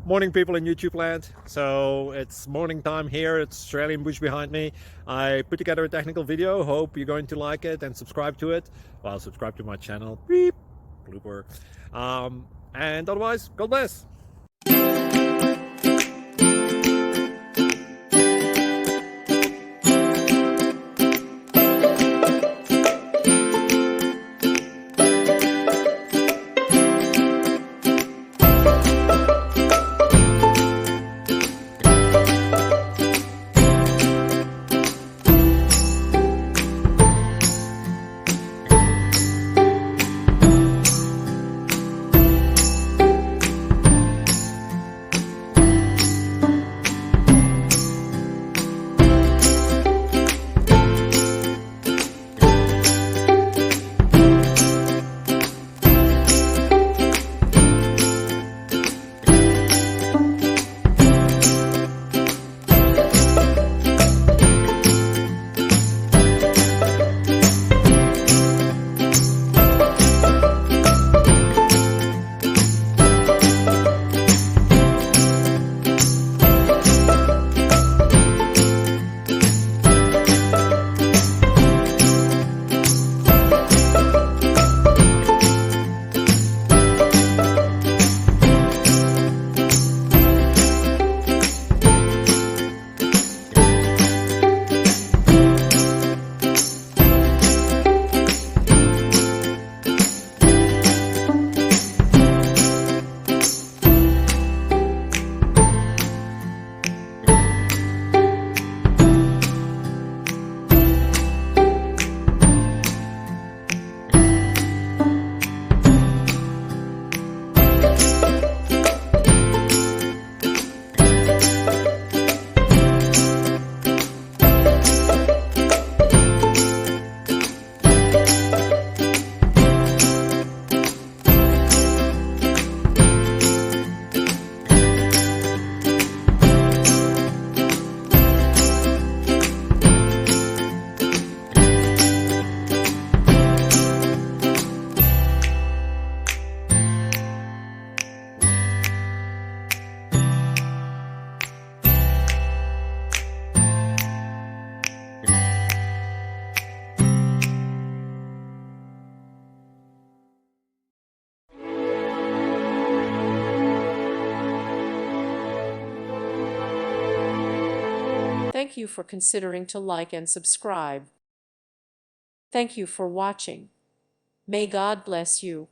Morning, people in YouTube land. So it's morning time here. It's Australian bush behind me. I put together a technical video. Hope you're going to like it and subscribe to it. Well, subscribe to my channel. Beep. Blooper. And otherwise, God bless. Thank you for considering to like and subscribe. Thank you for watching. May God bless you.